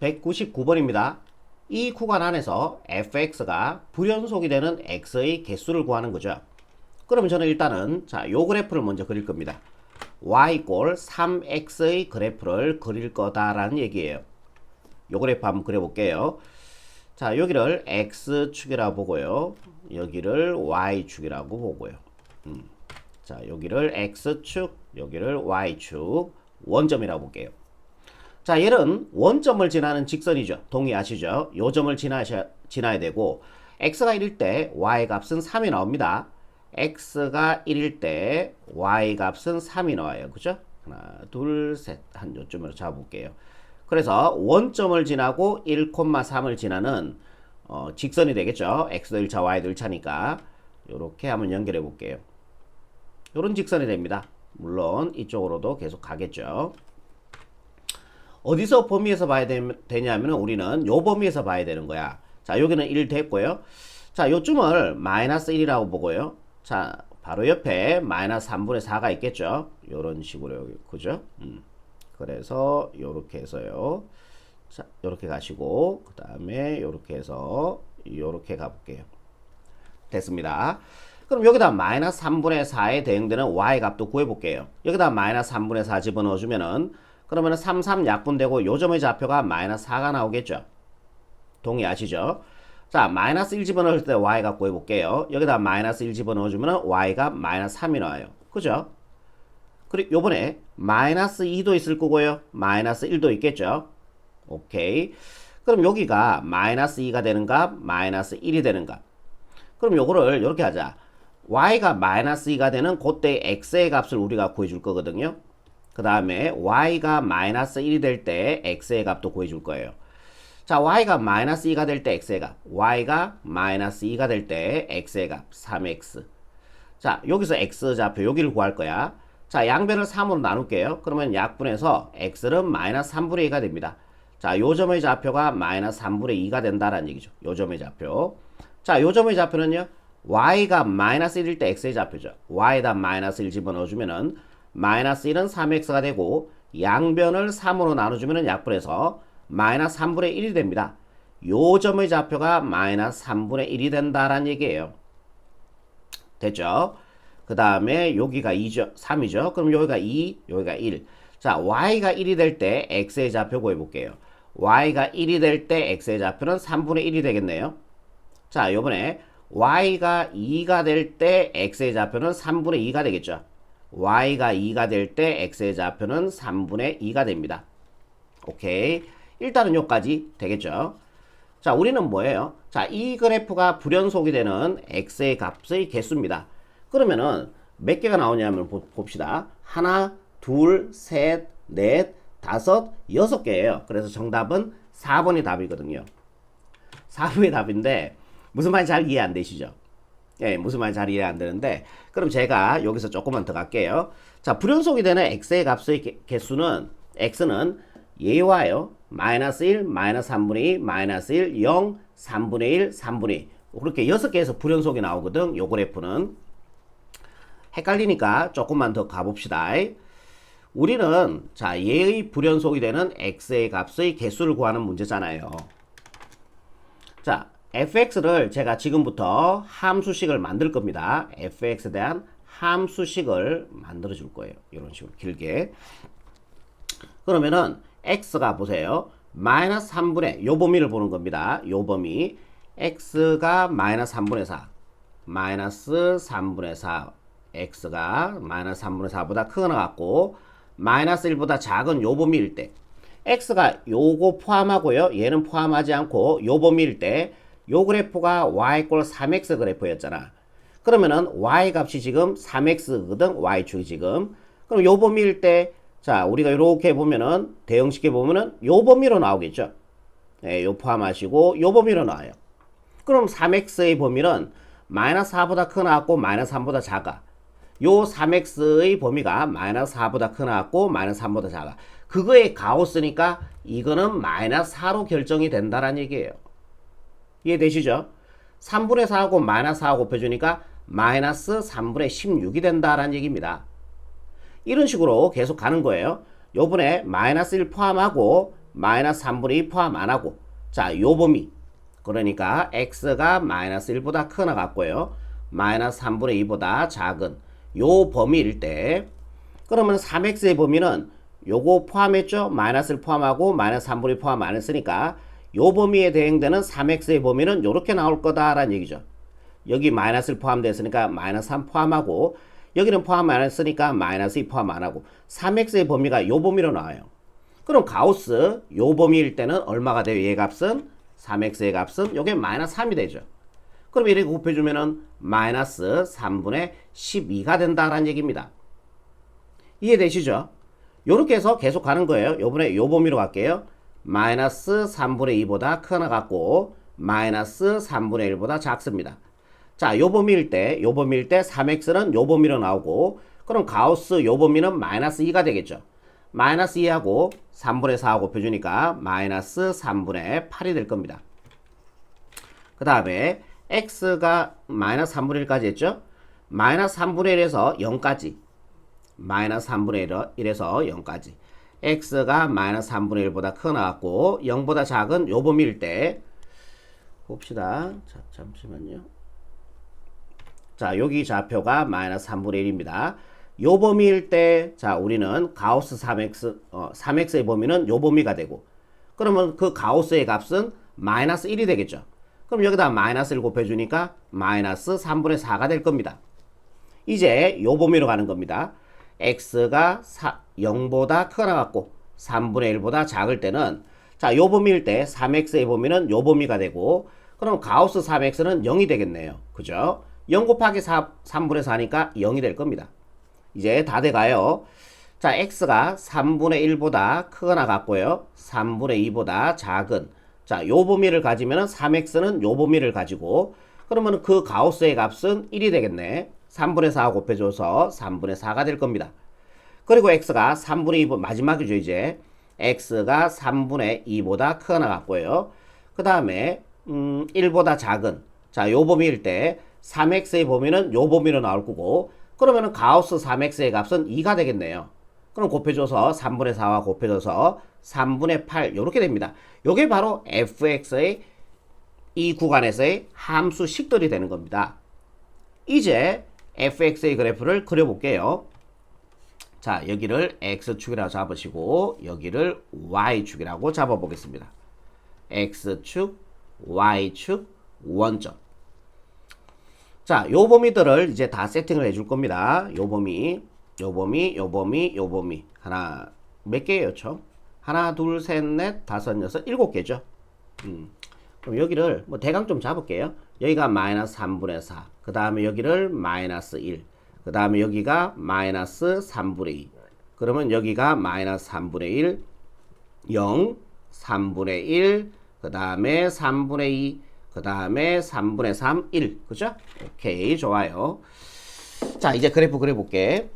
199번입니다. 이 구간 안에서 fx가 불연속이 되는 x의 개수를 구하는 거죠. 그러면 저는 일단은 요 그래프를 먼저 그릴 겁니다. y 꼴 3x의 그래프를 그릴 거다라는 얘기예요. 요 그래프 한번 그려볼게요. 자, 여기를 x축이라고 보고요. 여기를 y축이라고 보고요. 자, 여기를 x축, 여기를 y축, 원점이라고 볼게요. 자, 얘는 원점을 지나는 직선이죠. 동의하시죠? 요 점을 지나야 되고, x가 1일 때 y 값은 3이 나옵니다. x가 1일 때 y 값은 3이 나와요. 그죠? 하나, 둘, 셋. 한 요쯤으로 잡아볼게요. 그래서 원점을 지나고 1,3을 지나는 직선이 되겠죠. x도 1차, y도 1차니까. 요렇게 한번 연결해 볼게요. 요런 직선이 됩니다. 물론 이쪽으로도 계속 가겠죠. 어디서 범위에서 봐야 되냐면 우리는 요 범위에서 봐야 되는 거야. 자, 여기는 1 됐고요. 자, 요쯤을 마이너스 1이라고 보고요. 자, 바로 옆에 마이너스 3분의 4가 있겠죠. 요런 식으로, 그죠? 그래서 요렇게 해서요. 자, 요렇게 가시고 그 다음에 요렇게 해서 요렇게 가볼게요. 됐습니다. 그럼 여기다 마이너스 3분의 4에 대응되는 y 값도 구해볼게요. 여기다 마이너스 3분의 4 집어넣어주면은 그러면은 3, 3 약분되고 요 점의 좌표가 마이너스 4가 나오겠죠. 동의하시죠? 자, 마이너스 1 집어넣을 때 y 값 구해볼게요. 여기다 마이너스 1 집어넣어주면은 y가 마이너스 3이 나와요. 그죠? 그리고 요번에 마이너스 2도 있을 거고요. 마이너스 1도 있겠죠. 오케이. 그럼 여기가 마이너스 2가 되는 값, 마이너스 1이 되는 값. 그럼 요거를 이렇게 하자. y가 마이너스 2가 되는 그때 x의 값을 우리가 구해줄 거거든요. 그 다음에 y가 마이너스 1이 될 때 x의 값도 구해줄 거예요. 자, y가 마이너스 2가 될 때 x의 값, y가 마이너스 2가 될 때 x의 값 3x. 자, 여기서 x 좌표 여기를 구할 거야. 자, 양변을 3으로 나눌게요. 그러면 약분해서 x는 마이너스 3분의 2가 됩니다. 자, 요 점의 좌표가 마이너스 3분의 2가 된다라는 얘기죠. 요 점의 좌표. 자, 요 점의 좌표는요. y가 마이너스 1일 때 x의 좌표죠. y에다 마이너스 1 집어넣어주면은 마이너스 1은 3x가 되고 양변을 3으로 나눠주면은 약분해서 마이너스 3분의 1이 됩니다. 요 점의 좌표가 마이너스 3분의 1이 된다라는 얘기예요. 됐죠? 그 다음에 여기가 2죠. 3이죠. 그럼 여기가 2, 여기가 1. 자, y가 1이 될 때 x의 좌표 구해볼게요. y가 1이 될 때 x의 좌표는 3분의 1이 되겠네요. 자, 요번에 y가 2가 될 때 x의 좌표는 3분의 2가 되겠죠. y가 2가 될 때 x의 좌표는 3분의 2가 됩니다. 오케이. 일단은 여기까지 되겠죠. 자, 우리는 뭐예요? 자, 이 그래프가 불연속이 되는 x의 값의 개수입니다. 그러면은 몇 개가 나오냐면 봅시다. 하나, 둘, 셋, 넷, 다섯, 6개예요. 그래서 정답은 4번이 답이거든요. 4번이 답인데 무슨 말인지 잘 이해 안 되시죠? 예, 무슨 말인지 잘 이해 안 되는데 그럼 제가 여기서 조금만 더 갈게요. 자, 불연속이 되는 x의 값의 개수는 x는 얘와요. 마이너스 1, 마이너스 3분의 2, 마이너스 1, 0, 3분의 1, 3분의 2 그렇게 6개에서 불연속이 나오거든. 요 그래프는. 헷갈리니까 조금만 더 가봅시다. 우리는 자, 얘의 불연속이 되는 x의 값의 개수를 구하는 문제잖아요. 자, fx를 제가 지금부터 함수식을 만들 겁니다. fx에 대한 함수식을 만들어 줄 거예요. 이런 식으로 길게. 그러면은 x가 보세요. 마이너스 3분의 요 범위를 보는 겁니다. 요 범위 x가 마이너스 3분의 4 마이너스 3분의 4 x가 마이너스 3분의 4보다 크거나 같고 마이너스 1보다 작은 요 범위일 때 x가 요거 포함하고요. 얘는 포함하지 않고 요 범위일 때 요 그래프가 y 꼴 3x 그래프였잖아. 그러면은 y 값이 지금 3x거든. y축이 지금. 그럼 요 범위일 때 자, 우리가 이렇게 보면은 대응시켜 보면은 요 범위로 나오겠죠. 네, 요 포함하시고 요 범위로 나와요. 그럼 3x의 범위는 마이너스 4보다 크거나 같고 마이너스 3보다 작아. 요 3x의 범위가 마이너스 4보다 크거나 같고 마이너스 3보다 작아. 그거에 가오 쓰니까 이거는 마이너스 4로 결정이 된다라는 얘기예요. 이해되시죠? 3분의 4하고 마이너스 4 곱해주니까 마이너스 3분의 16이 된다라는 얘기입니다. 이런 식으로 계속 가는 거예요. 요번에 마이너스 1 포함하고 마이너스 3분의 2 포함 안 하고 자, 요 범위 그러니까 x가 마이너스 1보다 크나 같고요. 마이너스 3분의 2보다 작은 요 범위일 때 그러면 3x의 범위는 요거 포함했죠? 마이너스를 포함하고 마이너스 3분의 2 포함 안 했으니까 요 범위에 대응되는 3x의 범위는 요렇게 나올 거다라는 얘기죠. 여기 마이너스를 포함됐으니까 마이너스 3 포함하고 여기는 포함 안 했으니까 마이너스 2 포함 안 하고 3x의 범위가 요 범위로 나와요. 그럼 가우스 요 범위일 때는 얼마가 돼요? 얘 값은 3x의 값은 요게 마이너스 3이 되죠. 그럼 이렇게 곱해주면은 마이너스 3분의 12가 된다라는 얘기입니다. 이해되시죠? 요렇게 해서 계속 가는 거예요. 요번에 요 범위로 갈게요. 마이너스 3분의 2보다 크나 같고 마이너스 3분의 1보다 작습니다. 자, 요 범위일 때 3x는 요 범위로 나오고 그럼 가우스 요 범위는 마이너스 2가 되겠죠. 마이너스 2하고 3분의 4 곱해주니까 마이너스 3분의 8이 될 겁니다. 그 다음에 x가 마이너스 3분의 1까지 했죠. 마이너스 3분의 1에서 0까지 마이너스 3분의 1에서 0까지 x가 마이너스 3분의 1보다 크나왔고 0보다 작은 요 범위일 때 봅시다. 자, 잠시만요. 자, 여기 좌표가 마이너스 3분의 1입니다. 요 범위일 때, 자, 우리는 가우스 3x의 범위는 요 범위가 되고, 그러면 그 가우스의 값은 마이너스 1이 되겠죠. 그럼 여기다 마이너스를 곱해주니까 마이너스 3분의 4가 될 겁니다. 이제 요 범위로 가는 겁니다. x가 0보다 크나 같고 3분의 1보다 작을 때는 자, 요 범위일 때 3x의 범위는 요 범위가 되고 그럼 가우스 3x는 0이 되겠네요. 그죠? 0 곱하기 3분의 4니까 0이 될 겁니다. 이제 다 돼가요. 자, x가 3분의 1보다 크거나 같고요. 3분의 2보다 작은 자, 요 범위를 가지면 3x는 요 범위를 가지고 그러면 그 가우스의 값은 1이 되겠네. 3분의 4 곱해줘서 3분의 4가 될 겁니다. 그리고 x가 3분의 2 마지막이죠. 이제 x가 3분의 2보다 크거나 같고요. 그 다음에 1보다 작은 자, 요 범위일 때 3x의 범위는 요 범위로 나올 거고 그러면은 가우스 3x의 값은 2가 되겠네요. 그럼 곱해줘서 3분의 4와 곱해줘서 3분의 8 요렇게 됩니다. 요게 바로 fx의 이 구간에서의 함수 식들이 되는 겁니다. 이제 fx의 그래프를 그려볼게요. 자, 여기를 x축이라고 잡으시고 여기를 y축이라고 잡아보겠습니다. x축, y축, 원점. 자, 요 범위들을 이제 다 세팅을 해줄 겁니다. 요 범위, 요 범위, 요 범위, 요 범위. 하나, 몇 개예요, 총? 하나, 둘, 셋, 넷, 다섯, 여섯, 일곱 개죠. 그럼 여기를 뭐 대강 좀 잡을게요. 여기가 마이너스 3분의 4. 그 다음에 여기를 마이너스 1. 그 다음에 여기가 마이너스 3분의 2. 그러면 여기가 마이너스 3분의 1, 0, 3분의 1, 그 다음에 3분의 2, 그 다음에 3분의 3, 1. 그죠? 오케이, 좋아요. 자, 이제 그래프 그려볼게.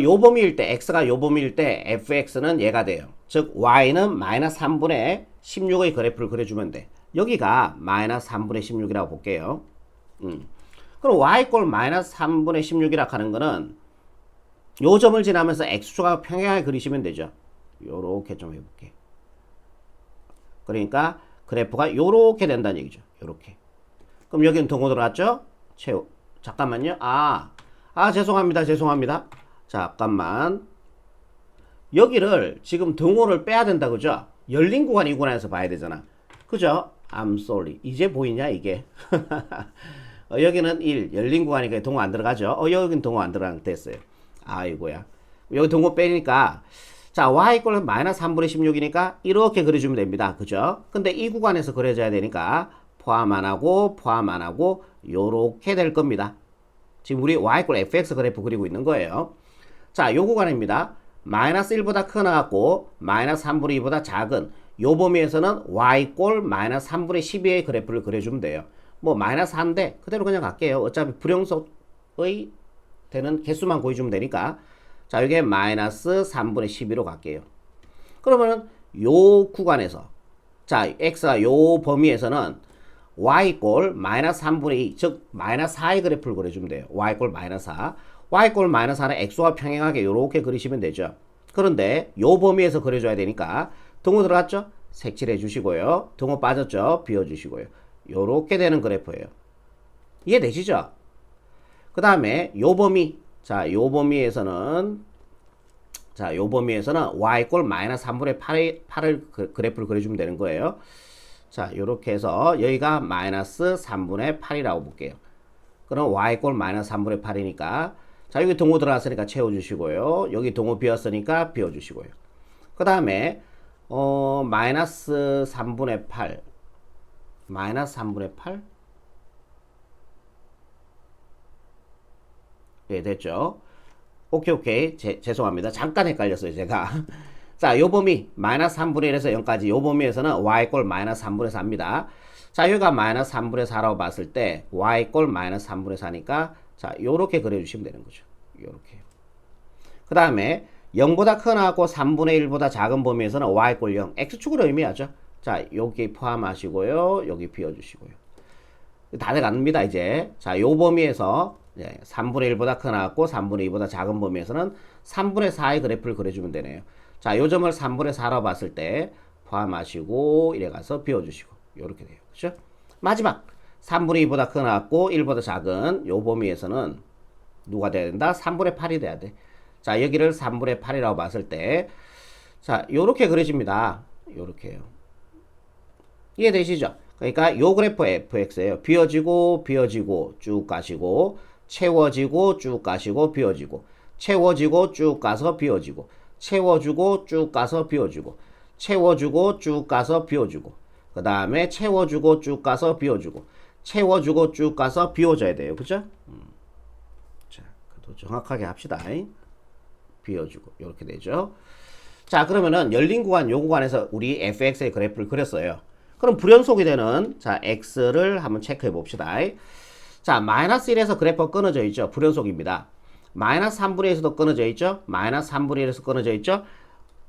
요 범위일 때, x가 요 범위일 때 fx는 얘가 돼요. 즉, y는 마이너스 3분의 16의 그래프를 그려주면 돼. 여기가 마이너스 3분의 16이라고 볼게요. 그럼 y 꼴 마이너스 3분의 16이라고 하는 거는 요 점을 지나면서 x축하고 평행하게 그리시면 되죠. 요렇게 좀 해볼게. 그러니까 그래프가 요렇게 된다는 얘기죠. 요렇게. 그럼 여기는 등호 들어갔죠? 잠깐만요. 죄송합니다. 잠깐만. 여기를 지금 등호를 빼야 된다, 그죠? 열린 구간 이 구간에서 봐야 되잖아. 그죠? I'm sorry. 이제 보이냐, 이게? 여기는 1, 열린 구간이니까 등호 안 들어가죠? 여기는 등호 안 들어가는 됐어요. 아이고야. 여기 등호 빼니까, 자, y 꼴 마이너스 3분의 16이니까 이렇게 그려주면 됩니다. 그죠? 근데 이 구간에서 그려져야 되니까 포함 안 하고, 요렇게 될 겁니다. 지금 우리 y 꼴 fx 그래프 그리고 있는 거예요. 자, 요 구간입니다. 마이너스 1보다 크나 같고 마이너스 3분의 2보다 작은 요 범위에서는 y꼴 마이너스 3분의 12의 그래프를 그려주면 돼요. 뭐 마이너스 4인데 그대로 그냥 갈게요. 어차피 불용속의 되는 개수만 보여주면 되니까. 자, 이게 마이너스 3분의 12로 갈게요. 그러면은 요 구간에서 자, x가 요 범위에서는 y꼴 마이너스 3분의 2, 즉 마이너스 4의 그래프를 그려주면 돼요. y꼴 마이너스 4. y꼴 마이너스 4는 x와 평행하게 요렇게 그리시면 되죠. 그런데 요 범위에서 그려줘야 되니까 등호 들어갔죠? 색칠해 주시고요. 등호 빠졌죠? 비워주시고요. 요렇게 되는 그래프예요. 이해되시죠? 그 다음에 요 범위, 자, 요 범위에서는 y 꼴 마이너스 3분의 8을 그래프를 그려주면 되는 거예요. 자, 요렇게 해서 여기가 마이너스 3분의 8이라고 볼게요. 그럼 y 꼴 마이너스 3분의 8이니까 자, 여기 등호 들어갔으니까 채워주시고요. 여기 등호 비었으니까 비워주시고요. 그 다음에 마이너스 3분의 8 마이너스 3분의 8 예, 됐죠? 오케이. 죄송합니다. 잠깐 헷갈렸어요, 제가. 자, 요 범위, 마이너스 3분의 1에서 0까지 요 범위에서는 y꼴 마이너스 3분의 4입니다. 자, 여기가 마이너스 3분의 4라고 봤을 때, y꼴 마이너스 3분의 4니까, 자, 요렇게 그려주시면 되는 거죠. 요렇게. 그 다음에, 0보다 크나고 3분의 1보다 작은 범위에서는 y꼴 0, x축으로 의미하죠. 자, 여기 포함하시고요. 여기 비워주시고요. 다 돼갑니다, 이제. 자, 요 범위에서, 3분의 1보다 크나고 3분의 2보다 작은 범위에서는 3분의 4의 그래프를 그려주면 되네요. 자, 요 점을 3분의 4라고 봤을 때 포함하시고 이래 가서 비워주시고 요렇게 돼요. 그렇죠? 마지막 3분의 2보다 크나고 1보다 작은 요 범위에서는 누가 돼야 된다? 3분의 8이 돼야 돼. 자, 여기를 3분의 8이라고 봤을 때 자, 요렇게 그려집니다. 요렇게요. 이해되시죠? 그러니까 요 그래프 fx예요. 비워지고 쭉 가시고 채워지고 쭉 가시고 비워지고 채워지고 쭉 가서 비워지고 채워주고 쭉 가서 비워주고 채워주고 쭉 가서 비워주고 그 다음에 채워주고 쭉 가서 비워주고 채워주고 쭉 가서 비워줘야 돼요. 그죠? 자, 그래도 정확하게 합시다. 비워주고 이렇게 되죠. 자, 그러면은 열린 구간 요 구간에서 우리 fx의 그래프를 그렸어요. 그럼 불연속이 되는 자 x를 한번 체크해 봅시다. 자, 마이너스 1에서 그래프가 끊어져 있죠. 불연속입니다. 마이너스 3분의 1에서도 끊어져 있죠. 마이너스 3분의 1에서 끊어져 있죠.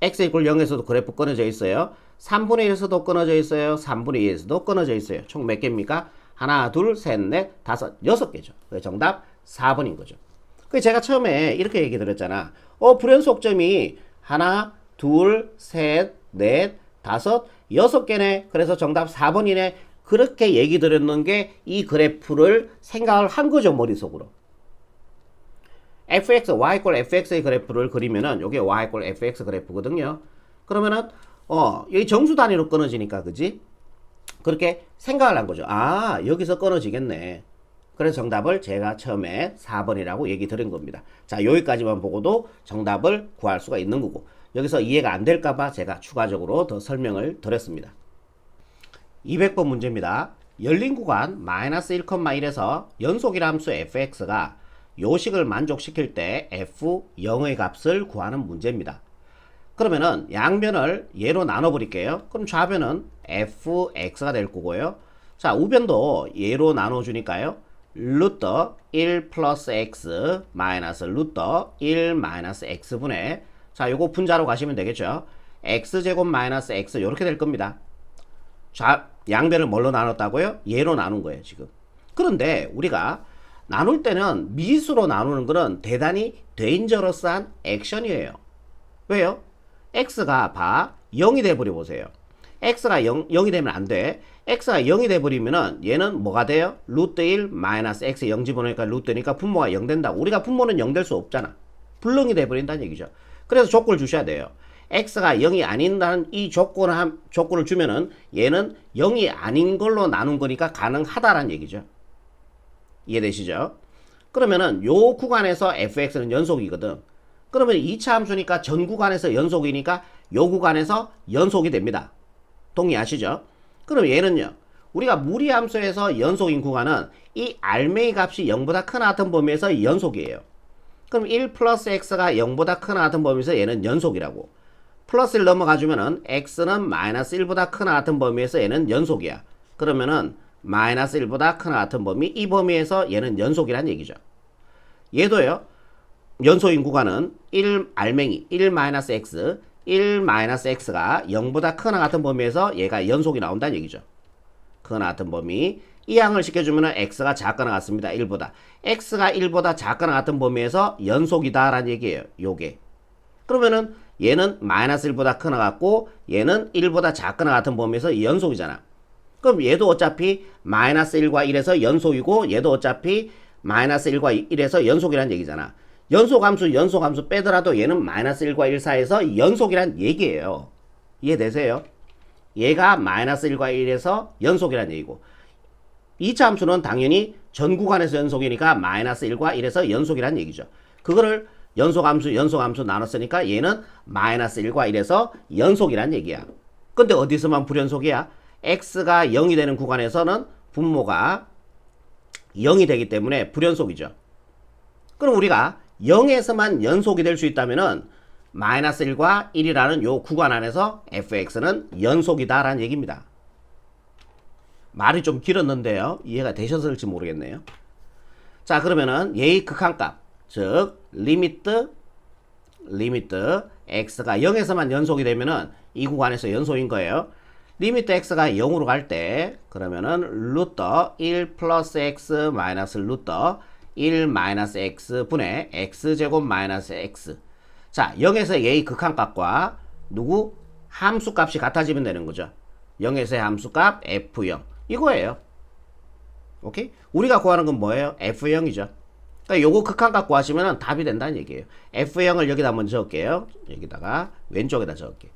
x 이퀄 0에서도 그래프 끊어져 있어요. 3분의 1에서도 끊어져 있어요. 3분의 2에서도 끊어져 있어요. 총 몇 개입니까? 하나, 둘, 셋, 넷, 다섯, 6개죠. 정답 4번인 거죠. 그 제가 처음에 이렇게 얘기 드렸잖아. 불연속점이 하나, 둘, 셋, 넷, 다섯, 6개네. 그래서 정답 4번이네. 그렇게 얘기 드렸는 게 이 그래프를 생각을 한 거죠, 머릿속으로. fx, y 꼴 fx의 그래프를 그리면은 요게 y 꼴 fx 그래프거든요. 그러면은 여기 정수 단위로 끊어지니까 그지? 그렇게 생각을 한 거죠. 아, 여기서 끊어지겠네. 그래서 정답을 제가 처음에 4번이라고 얘기 드린 겁니다. 자, 여기까지만 보고도 정답을 구할 수가 있는 거고 여기서 이해가 안 될까봐 제가 추가적으로 더 설명을 드렸습니다. 200번 문제입니다. 열린 구간 마이너스 1,1에서 연속이라 함수 fx가 요식을 만족시킬 때 f0의 값을 구하는 문제입니다. 그러면은 양변을 얘로 나눠 버릴게요. 그럼 좌변은 fx가 될 거고요. 자, 우변도 얘로 나눠 주니까요. 루트 1 플러스 x 마이너스 루트 1 마이너스 x분의 자, 요거 분자로 가시면 되겠죠. x제곱 마이너스 x 요렇게 될 겁니다. 양변을 뭘로 나눴다고요? 얘로 나눈 거예요, 지금. 그런데 우리가 나눌 때는 미수로 나누는 거는 대단히 데인저러스한 액션이에요. 왜요? x가 0이 돼버려 보세요. x가 0이 되면 안 돼. x가 0이 돼버리면은 얘는 뭐가 돼요? 루트 1 마이너스 x 0 집어넣으니까 루트니까 분모가 0 된다고. 우리가 분모는 0 될 수 없잖아. 불능이 돼버린다는 얘기죠. 그래서 조건을 주셔야 돼요. x가 0이 아닌다는 이 조건을 주면은 얘는 0이 아닌 걸로 나눈 거니까 가능하다라는 얘기죠. 이해되시죠? 그러면은 요 구간에서 fx는 연속이거든. 그러면 2차 함수니까 전 구간에서 연속이니까 요 구간에서 연속이 됩니다. 동의하시죠? 그럼 얘는요. 우리가 무리함수에서 연속인 구간은 이 알맹이 값이 0보다 크나 같은 범위에서 연속이에요. 그럼 1 플러스 x가 0보다 크나 같은 범위에서 얘는 연속이라고. 플러스를 넘어가 주면은 x는 마이너스 1보다 크나 같은 범위에서 얘는 연속이야. 그러면은 마이너스 1보다 크나 같은 범위, 이 범위에서 얘는 연속이란 얘기죠. 얘도요. 연속인 구간은 1 알맹이 1 마이너스 x 1 마이너스 x가 0보다 크나 같은 범위에서 얘가 연속이 나온다는 얘기죠. 크나 같은 범위. 이 항을 시켜주면 x가 작거나 같습니다. 1보다. x가 1보다 작거나 같은 범위에서 연속이다 라는 얘기예요. 요게. 그러면은 얘는 마이너스 1보다 크나 같고 얘는 1보다 작거나 같은 범위에서 연속이잖아. 그럼 얘도 어차피 마이너스 1과 1에서 연속이고 얘도 어차피 마이너스 1과 1에서 연속이란 얘기잖아. 연속함수 빼더라도 얘는 마이너스 1과 1 사이에서 연속이란 얘기예요. 이해되세요? 얘가 마이너스 1과 1에서 연속이란 얘기고 2차 함수는 당연히 전 구간에서 연속이니까 마이너스 1과 1에서 연속이란 얘기죠. 그거를 연속함수 나눴으니까 얘는 마이너스 1과 1에서 연속이란 얘기야. 근데 어디서만 불연속이야? x가 0이 되는 구간에서는 분모가 0이 되기 때문에 불연속이죠. 그럼 우리가 0에서만 연속이 될 수 있다면은 마이너스 1과 1이라는 요 구간 안에서 fx는 연속이다라는 얘기입니다. 말이 좀 길었는데요. 이해가 되셨을지 모르겠네요. 자, 그러면은 얘의 극한값, 즉 리미트 x가 0에서만 연속이 되면은 이 구간에서 연속인 거예요. 리미트 x가 0으로 갈 때 그러면은 루터 1 플러스 x 마이너스 루터 1 마이너스 x 분의 x제곱 마이너스 x. 자, 0에서 얘의 극한값과 누구? 함수값이 같아지면 되는 거죠. 0에서의 함수값 f0 이거예요. 오케이? 우리가 구하는 건 뭐예요? f0이죠. 그러니까 요거 극한값 구하시면 답이 된다는 얘기예요. f0을 여기다 한번 적을게요. 여기다가 왼쪽에다 적을게요.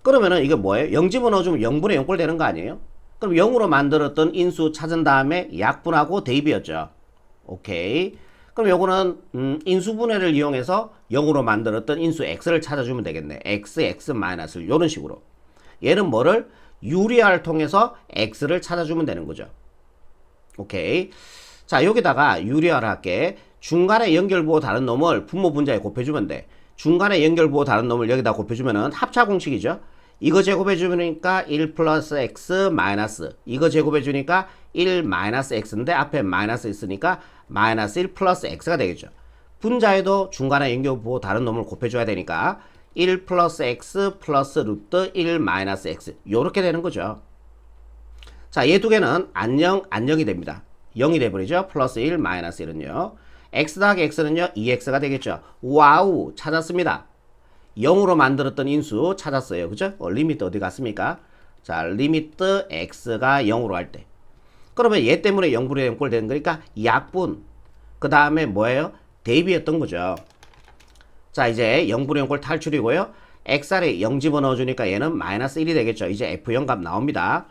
그러면은 이게 뭐예요? 0 집어넣어주면 0분의 0꼴 되는 거 아니에요? 그럼 0으로 만들었던 인수 찾은 다음에 약분하고 대입이었죠. 오케이. 그럼 요거는 인수분해를 이용해서 0으로 만들었던 인수 x를 찾아주면 되겠네. x 마이너스 요런 식으로. 얘는 뭐를? 유리화를 통해서 x를 찾아주면 되는 거죠. 오케이. 자, 여기다가 유리화를 할게. 중간에 연결부호 다른 놈을 분모 분자에 곱해주면 돼. 중간에 연결부호 다른 놈을 여기다 곱해주면은 합차 공식이죠. 이거 제곱해주니까 1 플러스 x 마이너스 이거 제곱해주니까 1 마이너스 x인데 앞에 마이너스 있으니까 마이너스 1 플러스 x가 되겠죠. 분자에도 중간에 연결부호 다른 놈을 곱해줘야 되니까 1 플러스 x 플러스 루트 1 마이너스 x 요렇게 되는 거죠. 자, 얘 두 개는 안녕이 됩니다. 0이 돼버리죠. 플러스 1 마이너스 1은요. x 더하기 x는요 2x가 되겠죠. 와우, 찾았습니다. 0으로 만들었던 인수 찾았어요. 그죠? 리미트 어디 갔습니까? 자, 리미트 x가 0으로 할 때. 그러면 얘 때문에 0분의 0꼴 되는 거니까 약분. 그 다음에 뭐예요? 대입이었던 거죠. 자, 이제 0분의 0꼴 탈출이고요. xr에 0 집어넣어주니까 얘는 마이너스 1이 되겠죠. 이제 f0 값 나옵니다.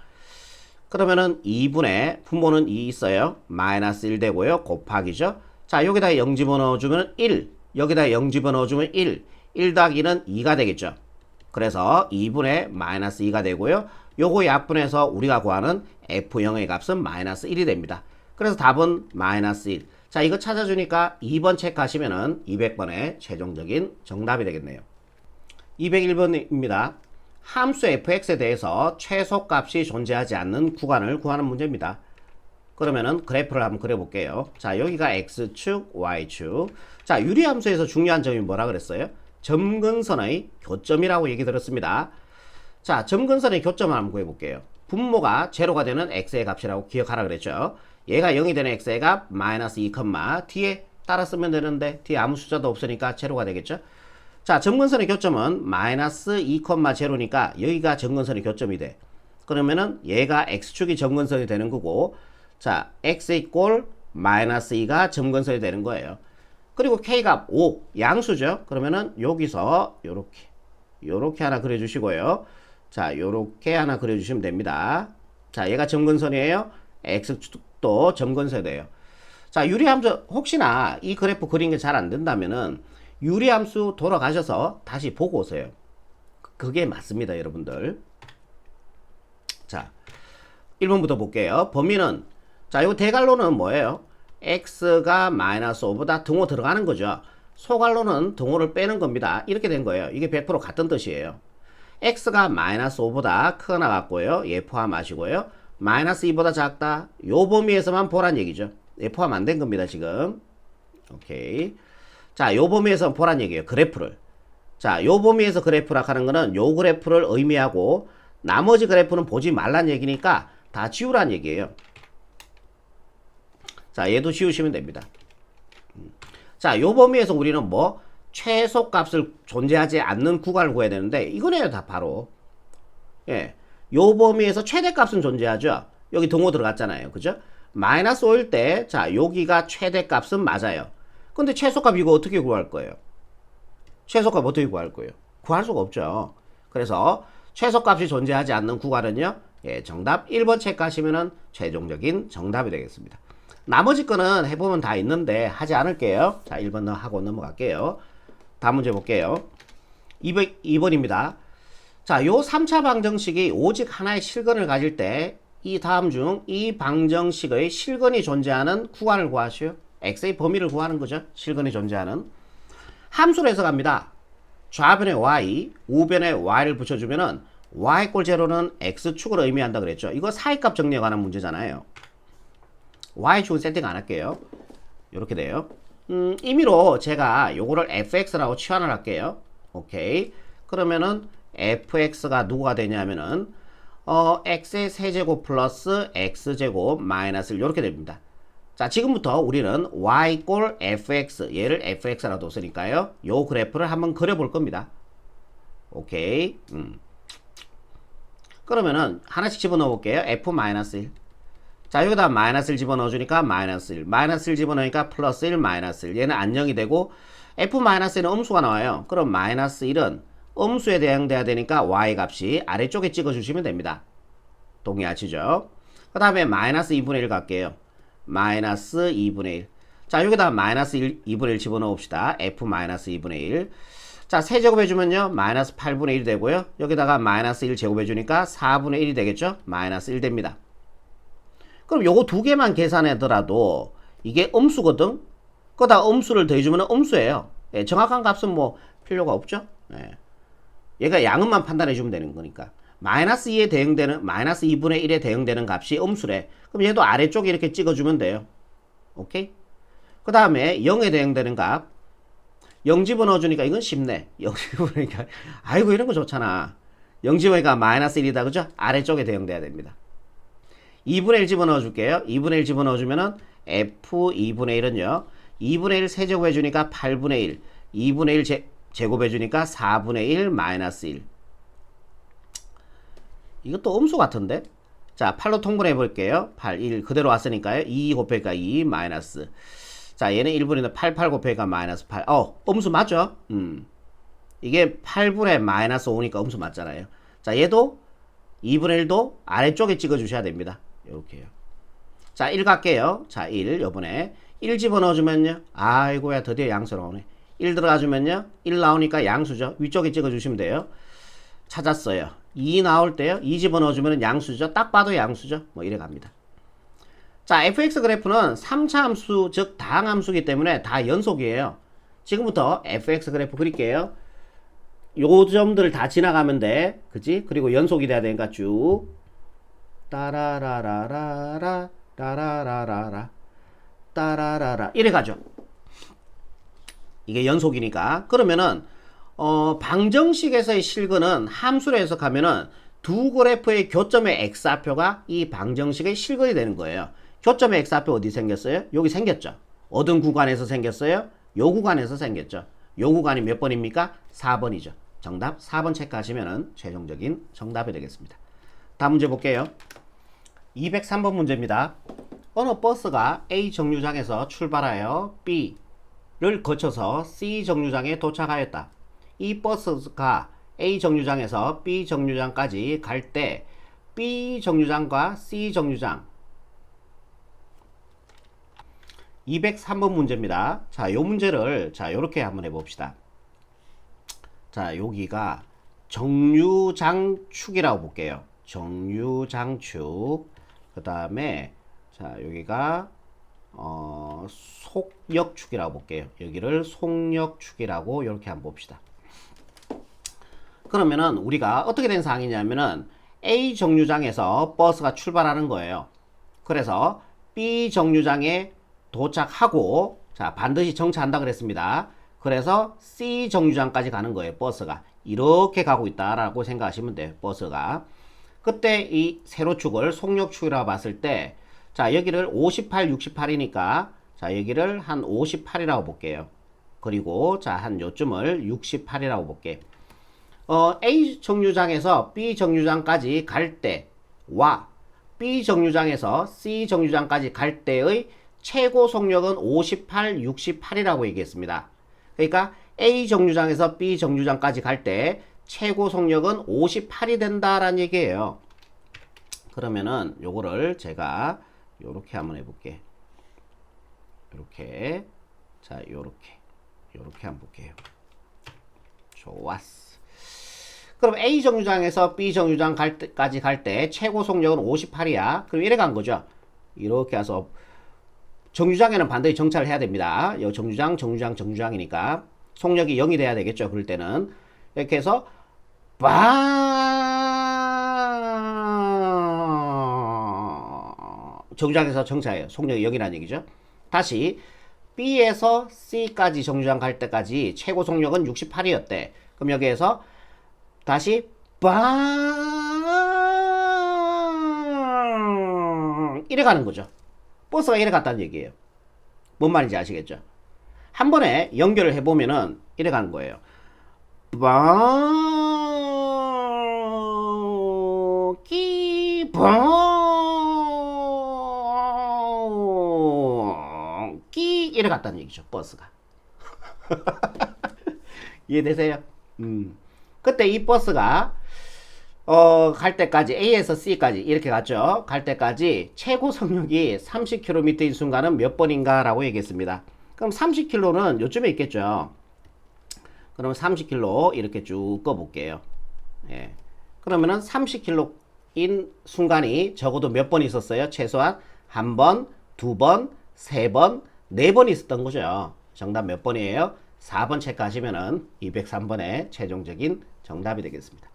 그러면은 2분의 분모는 2 있어요. 마이너스 1 되고요. 곱하기죠. 자, 여기다 0 집어넣어주면 1. 여기다 0 집어넣어주면 1. 1 더하기 2는 2가 되겠죠. 그래서 2분의 마이너스 2가 되고요. 요거 약분해서 우리가 구하는 f0의 값은 마이너스 1이 됩니다. 그래서 답은 마이너스 1. 자, 이거 찾아주니까 2번 체크하시면은 200번의 최종적인 정답이 되겠네요. 201번입니다. 함수 fx에 대해서 최소값이 존재하지 않는 구간을 구하는 문제입니다. 그러면은 그래프를 한번 그려볼게요. 자, 여기가 x축, y축. 자, 유리함수에서 중요한 점이 뭐라 그랬어요? 점근선의 교점이라고 얘기 들었습니다. 자, 점근선의 교점을 한번 구해볼게요. 분모가 제로가 되는 x의 값이라고 기억하라 그랬죠. 얘가 0이 되는 x의 값 마이너스 2, 뒤에 따라 쓰면 되는데 뒤에 아무 숫자도 없으니까 제로가 되겠죠. 자, 점근선의 교점은 마이너스 2, 제로니까 여기가 점근선의 교점이 돼. 그러면은 얘가 x축이 점근선이 되는 거고, 자, x 이꼴 마이너스 2가 점근선이 되는 거예요. 그리고 k값 5 양수죠. 그러면은 여기서 요렇게 하나 그려주시고요. 자, 요렇게 하나 그려주시면 됩니다. 자, 얘가 점근선이에요. x축도 점근선이에요. 자, 유리함수 혹시나 이 그래프 그린 게 잘 안 된다면은 유리함수 돌아가셔서 다시 보고 오세요. 그게 맞습니다, 여러분들. 자, 1번부터 볼게요. 범위는, 자, 이거 대괄호는 뭐예요? x가 마이너스 5보다 등호 들어가는 거죠. 소괄호는 등호를 빼는 겁니다. 이렇게 된 거예요. 이게 100% 같은 뜻이에요. x가 마이너스 5보다 크거나 같고요. 얘 포함하시고요. 마이너스 2보다 작다. 요 범위에서만 보란 얘기죠. 얘 포함 안 된 겁니다, 지금. 오케이. 자, 요 범위에서 보란 얘기예요. 그래프를. 자, 요 범위에서 그래프라 하는 거는 요 그래프를 의미하고 나머지 그래프는 보지 말란 얘기니까 다 지우란 얘기예요. 자, 얘도 지우시면 됩니다. 자, 요 범위에서 우리는 뭐 최소값을 존재하지 않는 구간을 구해야 되는데 이거네요. 다 바로. 예. 요 범위에서 최대값은 존재하죠. 여기 동호 들어갔잖아요. 그죠? 마이너스 5일 때, 자, 여기가 최대값은 맞아요. 근데 최소값 이거 어떻게 구할 거예요? 최소값 어떻게 구할 거예요? 구할 수가 없죠. 그래서 최소값이 존재하지 않는 구간은요, 예, 정답 1번 체크하시면은 최종적인 정답이 되겠습니다. 나머지 거는 해보면 다 있는데 하지 않을게요. 자, 1번 하고 넘어갈게요. 다음 문제 볼게요. 2번입니다. 자, 요 3차 방정식이 오직 하나의 실근을 가질 때 이 다음 중 이 방정식의 실근이 존재하는 구간을 구하시오. x의 범위를 구하는 거죠. 실근이 존재하는. 함수로 해석합니다. 좌변에 y, 우변에 y를 붙여주면은 y 꼴 제로는 x축을 의미한다 그랬죠. 이거 사이값 정리에 관한 문제잖아요. y축은 세팅 안 할게요. 이렇게 돼요. 임의로 제가 요거를 fx라고 치환을 할게요. 오케이. 그러면은 fx가 누구가 되냐면은 x의 세제곱 플러스 x제곱 마이너스 1 이렇게 됩니다. 자, 지금부터 우리는 y 꼴 fx, 얘를 fx라고 뒀으니까요. 요 그래프를 한번 그려볼 겁니다. 오케이. 그러면은 하나씩 집어넣어 볼게요. f 마이너스 1. 자, 여기다 마이너스 1 집어넣어 주니까 마이너스 1. 마이너스 1 집어넣으니까 플러스 1, 마이너스 1. 얘는 안정이 되고 f 마이너스 1은 음수가 나와요. 그럼 마이너스 1은 음수에 대응돼야 되니까 y 값이 아래쪽에 찍어주시면 됩니다. 동의하시죠? 그 다음에 마이너스 2분의 1 갈게요. 마이너스 2분의 1. 자, 여기다 마이너스 2분의 1 집어넣어 봅시다. f 마이너스 2분의 1. 자, 세제곱 해주면요. 마이너스 8분의 1이 되고요. 여기다가 마이너스 1 제곱해주니까 4분의 1이 되겠죠? 마이너스 1 됩니다. 그럼 요거 두 개만 계산하더라도 이게 음수거든? 거기다 음수를 더해주면 음수예요. 예, 정확한 값은 뭐 필요가 없죠? 예. 얘가 양은만 판단해주면 되는 거니까. 마이너스 2에 대응되는, 마이너스 2분의 1에 대응되는 값이 음수래. 그럼 얘도 아래쪽에 이렇게 찍어주면 돼요. 오케이? 그 다음에 0에 대응되는 값. 0 집어넣어주니까 이건 쉽네. 0 집어넣으니까, 아이고, 이런 거 좋잖아. 0 집어넣으니까 마이너스 1이다. 그죠? 아래쪽에 대응돼야 됩니다. 2분의 1 집어넣어줄게요. 2분의 1 집어넣어주면은 f 2분의 1은요. 2분의 1 세제곱해주니까 8분의 1. 2분의 1 제곱해주니까 4분의 1 마이너스 1. 이것도 음수 같은데? 자, 8로 통분해 볼게요. 8, 1 그대로 왔으니까요. 2 곱하기가 2 마이너스. 자, 얘는 1분인데 8, 8 곱하기가 마이너스 8. 음수 맞죠? 이게 8분의 마이너스 5니까 음수 맞잖아요. 자, 얘도 2분의 1도 아래쪽에 찍어주셔야 됩니다. 이렇게요. 자, 1 갈게요. 자, 1 요번에 1 집어넣어주면요. 아이고야, 드디어 양수 나오네. 1 들어가주면요. 1 나오니까 양수죠. 위쪽에 찍어주시면 돼요. 찾았어요. 2 나올 때요. 2 집어넣어주면 양수죠. 딱 봐도 양수죠. 뭐 이래 갑니다. 자, fx 그래프는 3차 함수, 즉 다항함수이기 때문에 다 연속이에요. 지금부터 fx 그래프 그릴게요. 요 점들을 다 지나가면 돼. 그치? 그리고 연속이 돼야 되니까 쭉 따라라라라라 따라라라라 따라라라 이래 가죠. 이게 연속이니까. 그러면은 방정식에서의 실근은 함수로 해석하면은 두 그래프의 교점의 x좌표가 이 방정식의 실근이 되는 거예요. 교점의 x좌표 어디 생겼어요? 여기 생겼죠. 어떤 구간에서 생겼어요? 요 구간에서 생겼죠. 요 구간이 몇 번입니까? 4번이죠. 정답 4번 체크하시면은 최종적인 정답이 되겠습니다. 다음 문제 볼게요. 203번 문제입니다. 어느 버스가 A 정류장에서 출발하여 B를 거쳐서 C 정류장에 도착하였다. 이 버스가 A 정류장에서 B 정류장까지 갈 때 B 정류장과 C 정류장 203번 문제입니다. 자, 요 문제를 자, 요렇게 한번 해봅시다. 자, 여기가 정류장축이라고 볼게요. 정류장축. 그 다음에 자, 여기가 속력축이라고 볼게요. 여기를 속력축이라고 이렇게 한번 봅시다. 그러면은 우리가 어떻게 된 상황이냐면은 A 정류장에서 버스가 출발하는 거예요. 그래서 B 정류장에 도착하고 자, 반드시 정차한다 그랬습니다. 그래서 C 정류장까지 가는 거예요. 버스가 이렇게 가고 있다라고 생각하시면 돼요. 버스가 그때 이 세로축을 속력축이라고 봤을 때 자, 여기를 58, 68이니까 자, 여기를 한 58이라고 볼게요. 그리고 자, 한 요쯤을 68이라고 볼게. A 정류장에서 B 정류장까지 갈 때와 B 정류장에서 C 정류장까지 갈 때의 최고 속력은 58, 68이라고 얘기했습니다. 그러니까 A 정류장에서 B 정류장까지 갈 때 최고 속력은 58이 된다라는 얘기예요. 그러면은 요거를 제가 요렇게 한번 해볼게. 요렇게. 자, 요렇게 한번 볼게요. 좋았어. 그럼 A 정류장에서 B 정류장까지 갈 때 최고 속력은 58이야. 그럼 이래 간 거죠. 이렇게 해서 정류장에는 반드시 정차를 해야 됩니다. 요 정류장이니까 속력이 0이 돼야 되겠죠. 그럴 때는 이렇게 해서 정류장에서 정차해요. 속력이 0이라는 얘기죠. 다시 B에서 C까지 정류장 갈 때까지 최고 속력은 68이었대. 그럼 여기에서 다시 이래 가는 거죠. 버스가 이래 갔다는 얘기예요. 뭔 말인지 아시겠죠? 한 번에 연결을 해보면은 이래 가는 거예요. 이래 갔다는 얘기죠. 버스가. 이해되세요? 그때 이 버스가 갈 때까지 A에서 C까지 이렇게 갔죠. 갈 때까지 최고 속력이 30km인 순간은 몇 번인가 라고 얘기했습니다. 그럼 30km는 요쯤에 있겠죠. 그럼 30km 이렇게 쭉 꺼볼게요. 예. 그러면은 30km인 순간이 적어도 몇 번 있었어요? 최소한 한 번, 두 번, 세 번, 네 번 있었던 거죠. 정답 몇 번이에요? 4번 체크하시면은 203번의 최종적인 정답이 되겠습니다.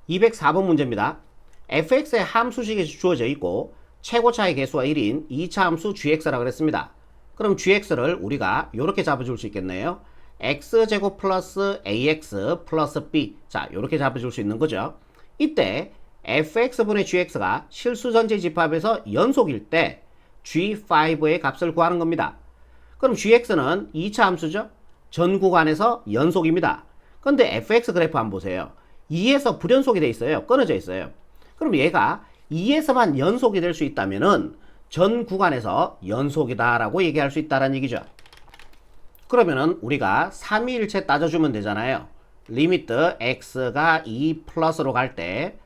204번 문제입니다. fx의 함수식이 주어져 있고 최고차의 개수가 1인 2차 함수 gx라고 그랬습니다. 그럼 gx를 우리가 이렇게 잡아줄 수 있겠네요. x제곱 플러스 ax 플러스 b. 자, 이렇게 잡아줄 수 있는 거죠. 이때 fx분의 gx가 실수전체 집합에서 연속일 때 g5의 값을 구하는 겁니다. 그럼 gx는 2차 함수죠. 전 구간에서 연속입니다. 그런데 fx 그래프 한번 보세요. 2에서 불연속이 돼 있어요. 끊어져 있어요. 그럼 얘가 2에서만 연속이 될 수 있다면은 전 구간에서 연속이다라고 얘기할 수 있다는 얘기죠. 그러면은 우리가 삼위일체 따져주면 되잖아요. 리미트 x가 2 플러스로 갈 때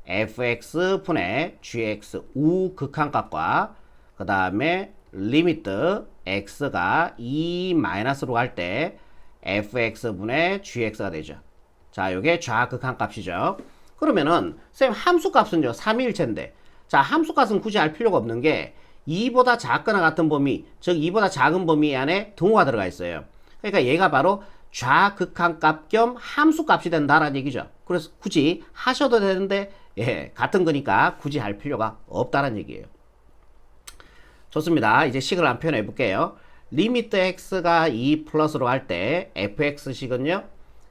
fx 분의 gx 우 극한값과 그 다음에 리미트 x가 2 마이너스로 갈 때 fx 분의 gx가 되죠. 자, 요게 좌극한 값이죠. 그러면은 쌤 함수값은요 3위일체인데 자, 함수값은 굳이 알 필요가 없는 게 2보다 작거나 같은 범위, 즉 2보다 작은 범위 안에 등호가 들어가 있어요. 그러니까 얘가 바로 좌극한 값 겸 함수값이 된다라는 얘기죠. 그래서 굳이 하셔도 되는데 예, 같은 거니까 굳이 할 필요가 없다라는 얘기예요. 좋습니다. 이제 식을 한 표현해 볼게요. 리미트 x가 2 플러스로 할 때 fx식은요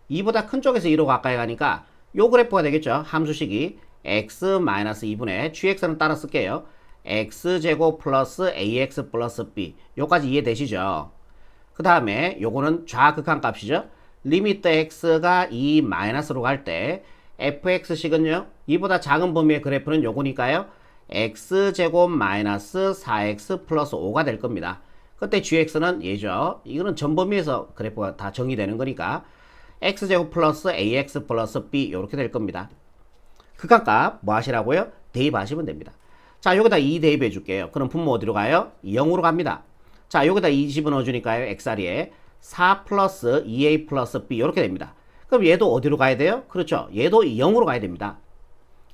2보다 큰 쪽에서 2로 가까이 가니까 요 그래프가 되겠죠. 함수식이 x-2분의 gx는 따라 쓸게요. x제곱 플러스 ax 플러스 b. 요까지 이해되시죠? 그 다음에 요거는 좌극한 값이죠. 리미트 x가 2 마이너스로 갈 때 fx식은요 2보다 작은 범위의 그래프는 요거니까요. x제곱 마이너스 4x 플러스 5가 될 겁니다. 그때 gx는 얘죠. 이거는 전 범위에서 그래프가 다 정의되는 거니까 x제곱 플러스 ax 플러스 b 이렇게 될 겁니다. 극한값 뭐 하시라고요? 대입하시면 됩니다. 자, 여기다 2 대입해 줄게요. 그럼 분모 어디로 가요? 0으로 갑니다. 자, 여기다 2 집어넣어 주니까요. x자리에 4 플러스 2a 플러스 b 이렇게 됩니다. 그럼 얘도 어디로 가야 돼요? 그렇죠. 얘도 0으로 가야 됩니다.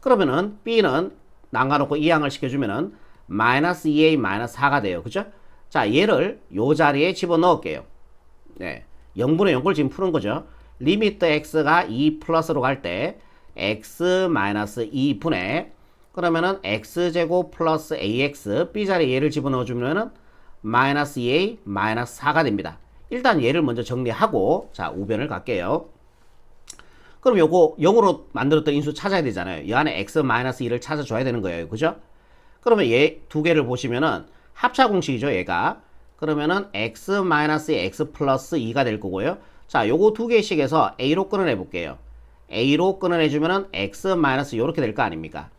그러면은 b는 남가놓고 이항을 시켜주면은 마이너스 2a 마이너스 4가 돼요. 그죠? 자, 얘를 요 자리에 집어넣을게요. 네, 0분의 0을 지금 푸는 거죠. 리미트 x가 2 플러스로 갈 때 x 마이너스 2분의 그러면은 x제곱 플러스 ax b 자리에 얘를 집어넣어 주면은 마이너스 2a 마이너스 4가 됩니다. 일단 얘를 먼저 정리하고 자, 우변을 갈게요. 그럼 요거 0으로 만들었던 인수 찾아야 되잖아요. 이 안에 x 마이너스 2를 찾아줘야 되는 거예요. 그죠? 그러면 얘 두 개를 보시면은 합차 공식이죠. 얘가 그러면은 x-2 x 플러스 2가 될 거고요. 자, 요거 두 개씩 해서 a로 끊어내 볼게요. a로 끊어내 주면은 x- 요렇게 될 거 아닙니까?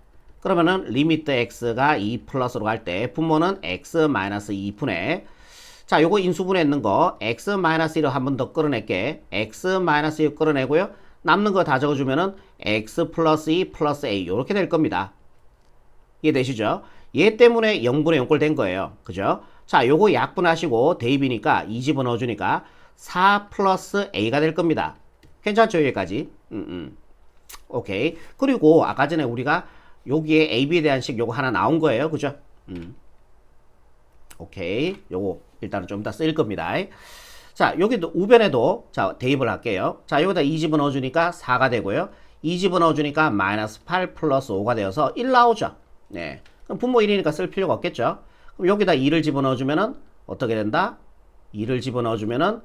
그러면은 리미트 x가 2 플러스로 갈 때 분모는 x-2분의, 자, 요거 인수분해 있는 거 x-1로 한 번 더 끌어낼게. x-2 끌어내고요. 남는 거 다 적어주면은 x 플러스 2 플러스 a 요렇게 될 겁니다. 이해되시죠? 얘 때문에 0분의 0꼴 된 거예요. 그죠? 자, 요거 약분하시고 대입이니까 2 집어넣어주니까 4 플러스 a가 될 겁니다. 괜찮죠? 여기까지. 오케이. 그리고 아까 전에 우리가 여기에 AB에 대한 식 요거 하나 나온 거예요. 그죠? 오케이. 요거 일단은 좀 이따 쓸 겁니다. 자, 여기도 우변에도 자, 대입을 할게요. 자, 여기다 2 집어넣어주니까 4가 되고요. 2 집어넣어주니까 마이너스 8 플러스 5가 되어서 1 나오죠. 네. 그럼 분모 1이니까 쓸 필요가 없겠죠. 그럼 여기다 2를 집어넣어주면은 어떻게 된다? 2를 집어넣어주면은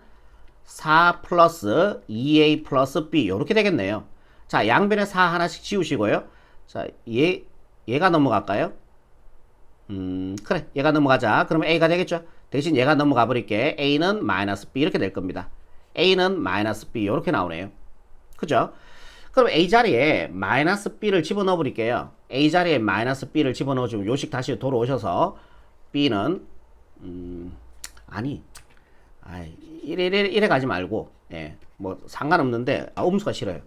4 플러스 2a 플러스 b 요렇게 되겠네요. 자, 양변에 4 하나씩 지우시고요. 자, 얘가 넘어갈까요? 그래. 얘가 넘어가자. 그러면 a가 되겠죠. 대신 얘가 넘어가 버릴게. a는 마이너스 b 이렇게 될 겁니다. a는 마이너스 b 이렇게 나오네요. 그죠? 그럼 a 자리에 마이너스 b를 집어넣어 버릴게요. a 자리에 마이너스 b를 집어넣어 주면 요식 다시 돌아오셔서 b는 아니 이래 가지 말고, 예, 뭐 상관없는데 음수가 싫어요.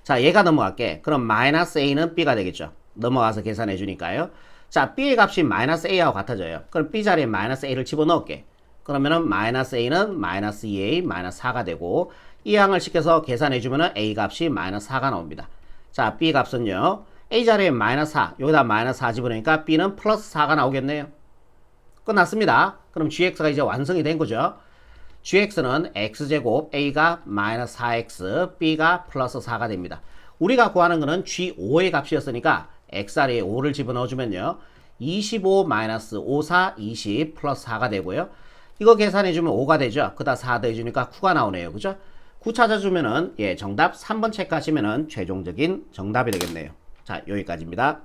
자, 얘가 넘어갈게. 그럼 마이너스 a는 b가 되겠죠. 넘어가서 계산해 주니까요. 자, b의 값이 마이너스 a하고 같아져요. 그럼 b 자리에 마이너스 a를 집어넣을게. 그러면은 마이너스 a는 마이너스 2a 마이너스 4가 되고, 이 항을 시켜서 계산해 주면은 a 값이 마이너스 4가 나옵니다. 자, b 값은요, a 자리에 마이너스 4, 여기다 마이너스 4 집어넣으니까 b는 플러스 4가 나오겠네요. 끝났습니다. 그럼 gx가 이제 완성이 된 거죠. gx는 x제곱, a가 마이너스 4x, b가 플러스 4가 됩니다. 우리가 구하는 거는 g5의 값이었으니까 x자리에 5를 집어넣어주면요, 25 마이너스 5, 4, 20 플러스 4가 되고요. 이거 계산해주면 5가 되죠. 그다 4 더해주니까 9가 나오네요. 그죠? 9 찾아주면은, 예, 정답 3번 체크하시면은 최종적인 정답이 되겠네요. 자, 여기까지입니다.